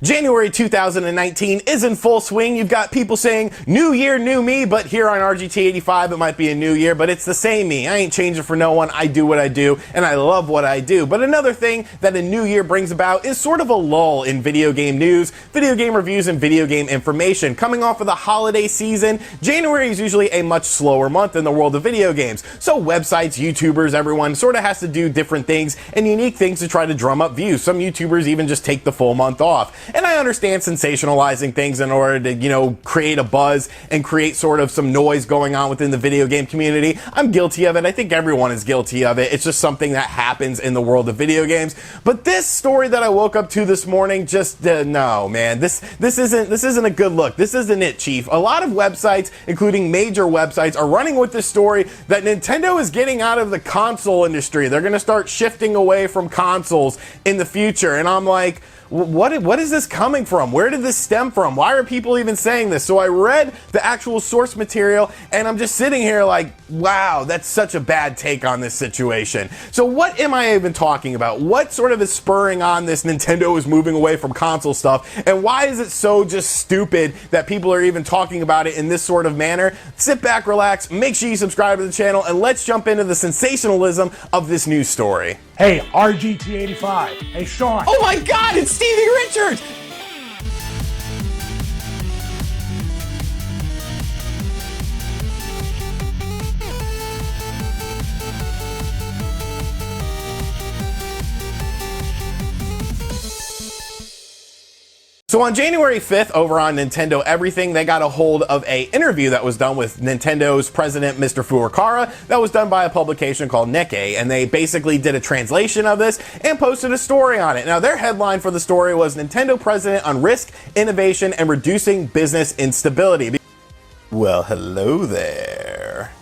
January 2019 is in full swing. You've got people saying, new year, new me, but here on RGT 85, it might be a new year, but it's the same me. I ain't changing for no one. I do what I do, and I love what I do. But another thing that a new year brings about is sort of a lull in video game news, video game reviews, and video game information. Coming off of the holiday season, January is usually a much slower month in the world of video games. So websites, YouTubers, everyone sort of has to do different things and unique things to try to drum up views. Some YouTubers even just take the full month off. And I understand sensationalizing things in order to, create a buzz and create sort of some noise going on within the video game community. I'm guilty of it. I think everyone is guilty of it. It's just something that happens in the world of video games. But this story that I woke up to this morning, just no, man. This isn't a good look. This isn't it, Chief. A lot of websites, including major websites, are running with this story that Nintendo is getting out of the console industry. They're going to start shifting away from consoles in the future. And I'm like, what is this coming from? Where did this stem from? Why are people even saying this? So I read the actual source material, and I'm just sitting here like, wow, that's such a bad take on this situation. So what am I even talking about? What sort of is spurring on this Nintendo is moving away from console stuff? And why is it so just stupid that people are even talking about it in this sort of manner? Sit back, relax, make sure you subscribe to the channel, and let's jump into the sensationalism of this news story. Hey, RGT 85. Hey, Sean. Oh my God, it's Stevie Richards! So on January 5th, over on Nintendo Everything, they got a hold of an interview that was done with Nintendo's president, Mr. Furukawa, that was done by a publication called Nikkei, and they basically did a translation of this and posted a story on it. Now, their headline for the story was Nintendo President on Risk, Innovation, and Reducing Business Instability. Well, hello there.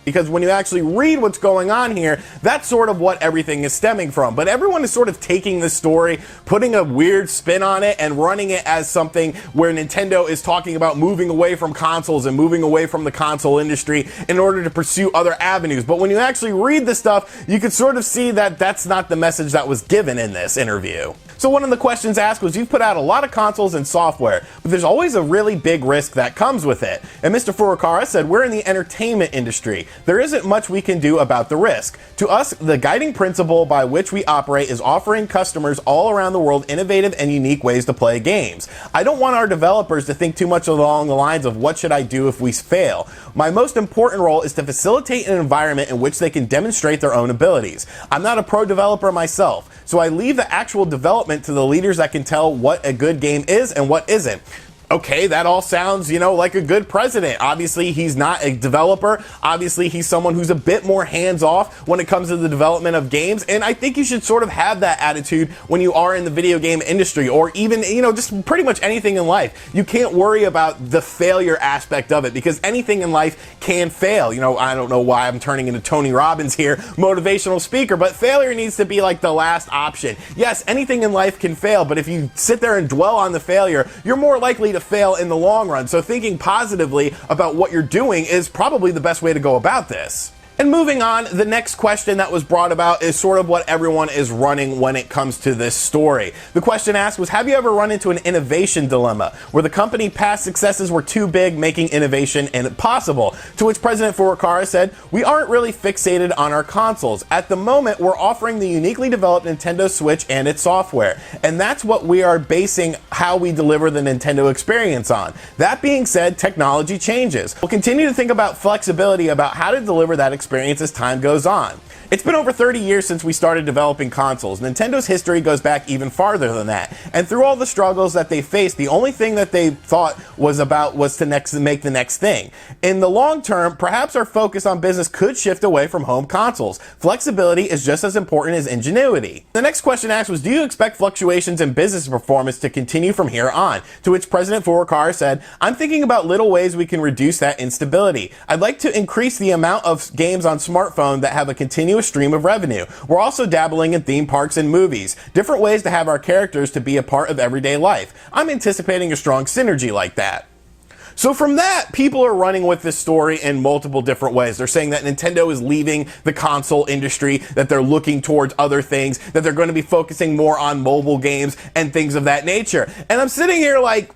Because when you actually read what's going on here, that's sort of what everything is stemming from. But everyone is sort of taking this story, putting a weird spin on it, and running it as something where Nintendo is talking about moving away from consoles and moving away from the console industry in order to pursue other avenues. But when you actually read the stuff, you can sort of see that that's not the message that was given in this interview. So one of the questions asked was, you've put out a lot of consoles and software, but there's always a really big risk that comes with it. And Mr. Furukawa said, we're in the entertainment industry. There isn't much we can do about the risk. To us, the guiding principle by which we operate is offering customers all around the world innovative and unique ways to play games. I don't want our developers to think too much along the lines of what should I do if we fail. My most important role is to facilitate an environment in which they can demonstrate their own abilities. I'm not a pro developer myself, so I leave the actual development to the leaders that can tell what a good game is and what isn't. Okay, that all sounds, like a good president. Obviously, he's not a developer. Obviously, he's someone who's a bit more hands-off when it comes to the development of games. And I think you should sort of have that attitude when you are in the video game industry, or even, just pretty much anything in life. You can't worry about the failure aspect of it, because anything in life can fail. I don't know why I'm turning into Tony Robbins here, motivational speaker, but failure needs to be like the last option. Yes, anything in life can fail, but if you sit there and dwell on the failure, you're more likely to fail in the long run. So thinking positively about what you're doing is probably the best way to go about this. And moving on, the next question that was brought about is sort of what everyone is running when it comes to this story. The question asked was, have you ever run into an innovation dilemma where the company past successes were too big, making innovation impossible? To which President Furukawa said, we aren't really fixated on our consoles. At the moment, we're offering the uniquely developed Nintendo Switch and its software. And that's what we are basing how we deliver the Nintendo experience on. That being said, technology changes. We'll continue to think about flexibility about how to deliver that experience as time goes on. It's been over 30 years since we started developing consoles. Nintendo's history goes back even farther than that. And through all the struggles that they faced, the only thing that they thought was to make the next thing. In the long term, perhaps our focus on business could shift away from home consoles. Flexibility is just as important as ingenuity. The next question asked was, do you expect fluctuations in business performance to continue from here on? To which President Furukawa said, I'm thinking about little ways we can reduce that instability. I'd like to increase the amount of games on smartphone that have a continuous stream of revenue. We're also dabbling in theme parks and movies, different ways to have our characters to be a part of everyday life. I'm anticipating a strong synergy like that. So from that, people are running with this story in multiple different ways. They're saying that Nintendo is leaving the console industry, that they're looking towards other things, that they're going to be focusing more on mobile games and things of that nature. And I'm sitting here like,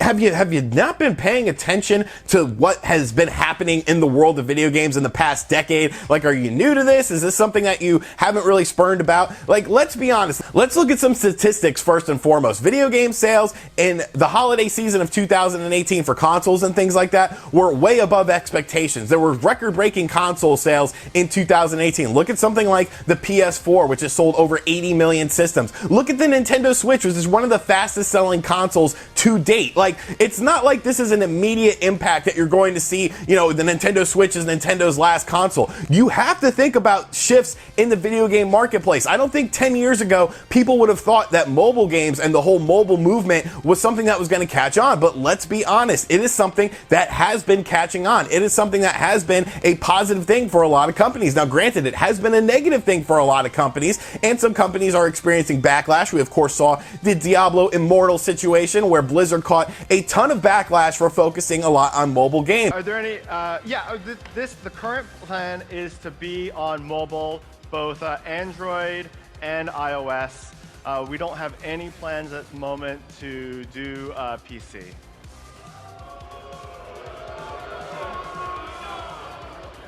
have you not been paying attention to what has been happening in the world of video games in the past decade? Like, are you new to this? Is this something that you haven't really spurned about? Like, let's be honest. Let's look at some statistics first and foremost. Video game sales in the holiday season of 2018 for consoles and things like that were way above expectations. There were record-breaking console sales in 2018. Look at something like the PS4, which has sold over 80 million systems. Look at the Nintendo Switch, which is one of the fastest-selling consoles to date. Like, it's not like this is an immediate impact that you're going to see, you know, the Nintendo Switch is Nintendo's last console. You have to think about shifts in the video game marketplace. I don't think 10 years ago people would have thought that mobile games and the whole mobile movement was something that was going to catch on. But let's be honest, it is something that has been catching on. It is something that has been a positive thing for a lot of companies. Now, granted, it has been a negative thing for a lot of companies, and some companies are experiencing backlash. We, of course, saw the Diablo Immortal situation where Blizzard caught a ton of backlash for focusing a lot on mobile games. Are there any, the current plan is to be on mobile, both Android and iOS. We don't have any plans at the moment to do PC.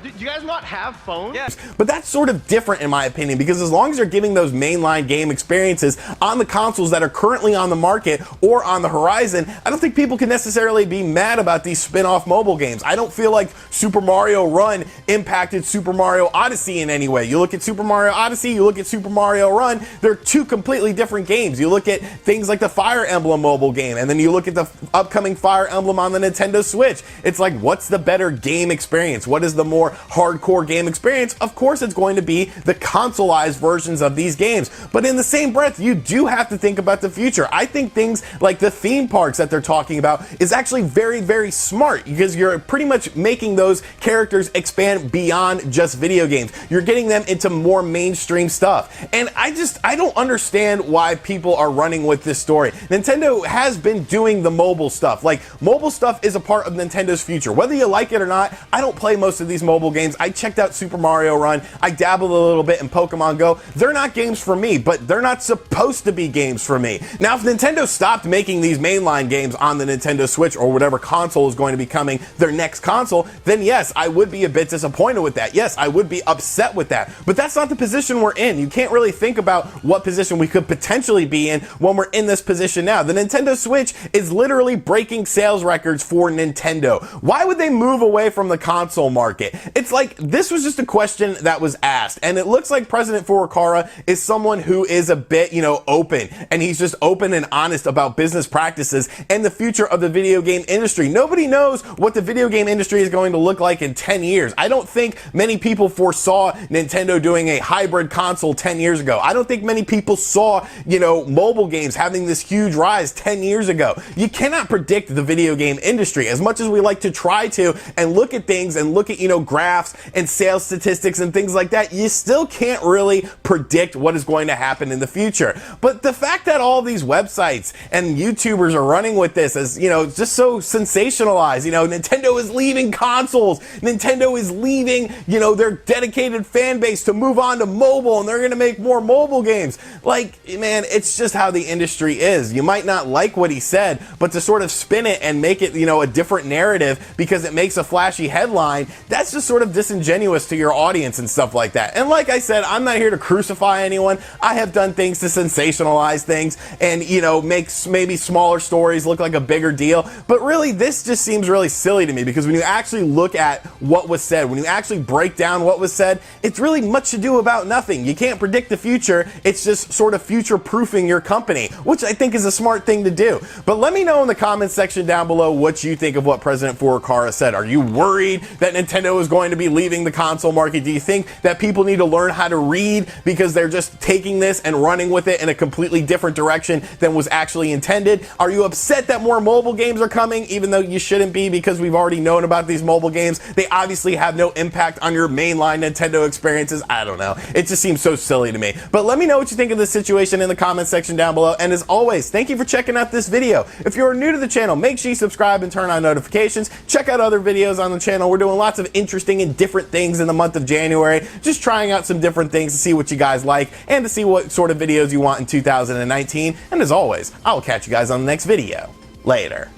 Do you guys not have phones? Yes. But that's sort of different in my opinion, because as long as you're giving those mainline game experiences on the consoles that are currently on the market or on the horizon, I don't think people can necessarily be mad about these spin-off mobile games. I don't feel like Super Mario Run impacted Super Mario Odyssey in any way. You look at Super Mario Odyssey, you look at Super Mario Run, they're two completely different games. You look at things like the Fire Emblem mobile game, and then you look at the upcoming Fire Emblem on the Nintendo Switch. It's like, what's the better game experience? What is the more hardcore game experience? Of course it's going to be the consoleized versions of these games, but in the same breath you do have to think about the future. I think things like the theme parks that they're talking about is actually very, very smart, because you're pretty much making those characters expand beyond just video games. You're getting them into more mainstream stuff, and I don't understand why people are running with this story. Nintendo has been doing the mobile stuff. Like, mobile stuff is a part of Nintendo's future. Whether you like it or not, I don't play most of these mobile games. I checked out Super Mario Run. I dabbled a little bit in Pokemon Go. They're not games for me, but they're not supposed to be games for me. Now, if Nintendo stopped making these mainline games on the Nintendo Switch or whatever console is going to be coming their next console, then yes, I would be a bit disappointed with that. Yes, I would be upset with that. But that's not the position we're in. You can't really think about what position we could potentially be in when we're in this position now. The Nintendo Switch is literally breaking sales records for Nintendo. Why would they move away from the console market? It's like, this was just a question that was asked, and it looks like President Furukawa is someone who is a bit, open, and he's just open and honest about business practices and the future of the video game industry. Nobody knows what the video game industry is going to look like in 10 years. I don't think many people foresaw Nintendo doing a hybrid console 10 years ago. I don't think many people saw, mobile games having this huge rise 10 years ago. You cannot predict the video game industry as much as we like to try to and look at things and look at, graphs and sales statistics and things like that. You still can't really predict what is going to happen in the future. But the fact that all these websites and YouTubers are running with this as, just so sensationalized, Nintendo is leaving consoles, Nintendo is leaving, their dedicated fan base to move on to mobile, and they're going to make more mobile games. Like, man, it's just how the industry is. You might not like what he said, but to sort of spin it and make it, a different narrative because it makes a flashy headline, that's just sort of disingenuous to your audience and stuff like that. And like I said, I'm not here to crucify anyone. I have done things to sensationalize things and, make maybe smaller stories look like a bigger deal. But really, this just seems really silly to me, because when you actually look at what was said, when you actually break down what was said, it's really much ado about nothing. You can't predict the future. It's just sort of future-proofing your company, which I think is a smart thing to do. But let me know in the comments section down below what you think of what President Furukawa said. Are you worried that Nintendo is going going to be leaving the console market? Do you think that people need to learn how to read because they're just taking this and running with it in a completely different direction than was actually intended? Are you upset that more mobile games are coming, even though you shouldn't be, because we've already known about these mobile games? They obviously have no impact on your mainline Nintendo experiences. I don't know. It just seems so silly to me. But let me know what you think of this situation in the comment section down below. And as always, thank you for checking out this video. If you're new to the channel, make sure you subscribe and turn on notifications. Check out other videos on the channel. We're doing lots of interesting and different things in the month of January. Just trying out some different things to see what you guys like and to see what sort of videos you want in 2019. And as always, I will catch you guys on the next video. Later.